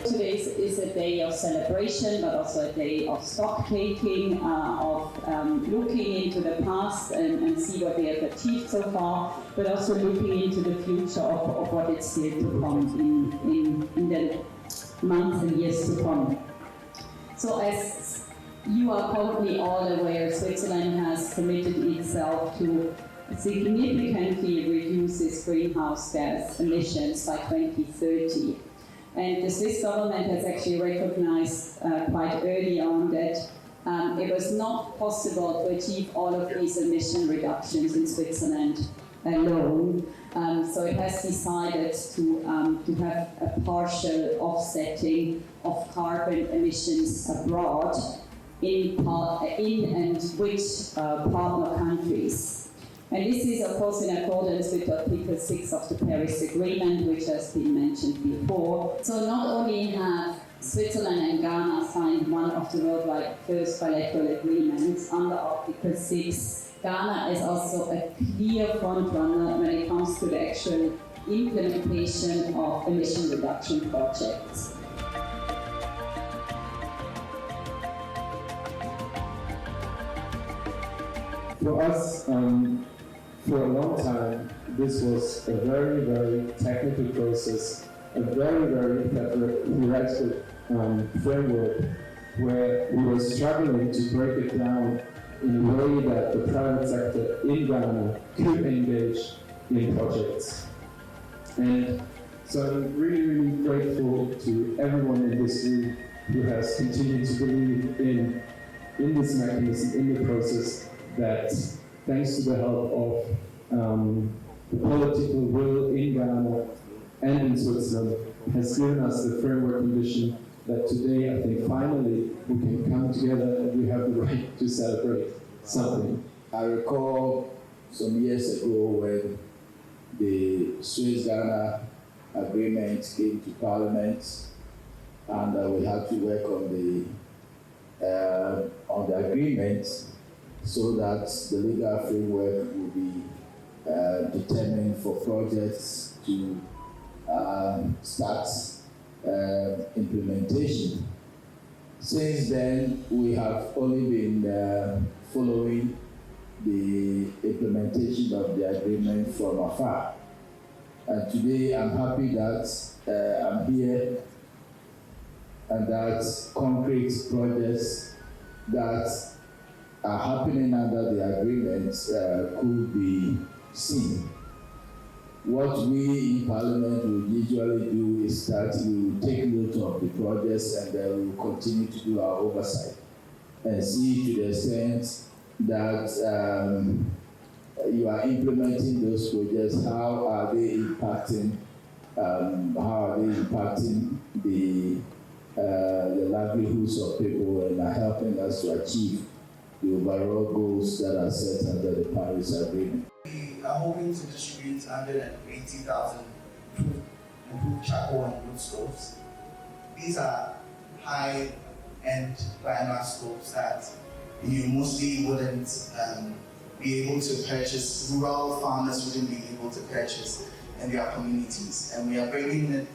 Today is a day of celebration, but also a day of stock taking, of looking into the past and see what we have achieved so far, but also looking into the future of what is still to come in the months and years to come. So as you are probably all aware, Switzerland has committed itself to significantly reduce its greenhouse gas emissions by 2030. And the Swiss government has actually recognized quite early on that it was not possible to achieve all of these emission reductions in Switzerland alone. So it has decided to have a partial offsetting of carbon emissions abroad in and with partner countries. And this is, of course, in accordance with Article 6 of the Paris Agreement, which has been mentioned before. So not only have Switzerland and Ghana signed one of the worldwide first bilateral agreements under Article 6, Ghana is also a clear frontrunner when it comes to the actual implementation of emission reduction projects. For us, for a long time, this was a very, very technical process, a very, very theoretical framework where we were struggling to break it down in a way that the private sector in Ghana could engage in projects. And so I'm really, really grateful to everyone in this room who has continued to believe in this mechanism, in the process, that thanks to the help of the political will in Ghana and in Switzerland has given us the framework condition that today, I think, finally, we can come together and we have the right to celebrate something. I recall some years ago when the Swiss-Ghana agreement came to Parliament, and we had to work on the agreement so that the legal framework will be determined for projects to start implementation. Since then, we have only been following the implementation of the agreement from afar. And today, I'm happy that I'm here and that concrete projects that are happening under the agreement could be seen. What we in Parliament will usually do is that we will take note of the projects and we will continue to do our oversight and see to the extent that you are implementing those projects, how are they impacting the livelihoods of people and are helping us to achieve the overall goals that are set under the Paris Agreement. We are hoping to distribute 180,000 improved charcoal and wood stoves. These are high-end biomass stoves that you mostly wouldn't be able to purchase, rural farmers wouldn't be able to purchase in their communities. And we are bringing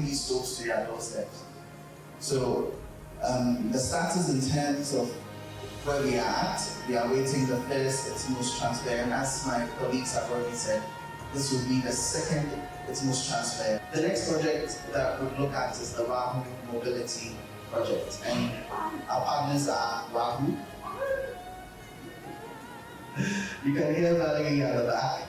these stoves to their doorsteps. So the status in terms of where we are at, we are waiting the first ITMOS transfer, and as my colleagues have already said, this will be the second ITMOS transfer. The next project that we'll look at is the Wahoo Mobility Project, and our partners are Wahoo. You can hear Valerie at the back.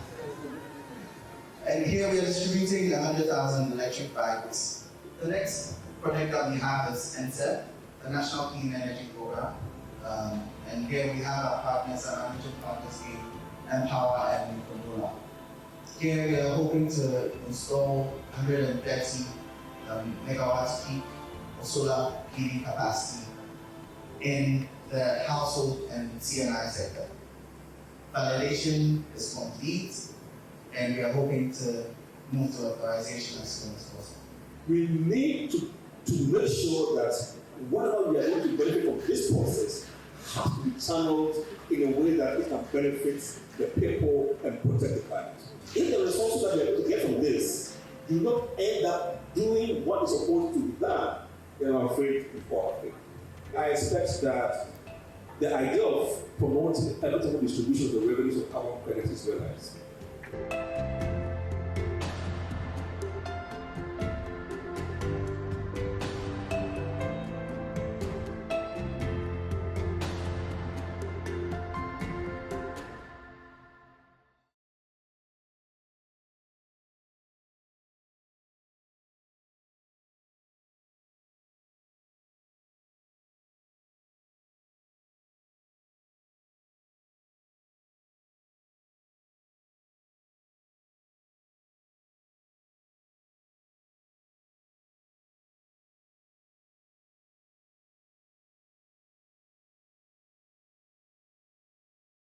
And here we are distributing 100,000 electric bikes. The next project that we have is NCEP, the National Clean Energy Program. And here we have our partners, our managing partners in Empower and Condola. Here we are hoping to install 130 megawatts peak of solar PV capacity in the household and C&I sector. Validation is complete, and we are hoping to move to authorization as soon as possible. We need to make sure that whatever we are going to benefit from this process has to be channeled in a way that it can benefit the people and protect the climate. If the resources that we are going to get from this do not end up doing what is supposed to I'm afraid before I think. I expect that the idea of promoting equitable distribution of the revenues of carbon credits is realized.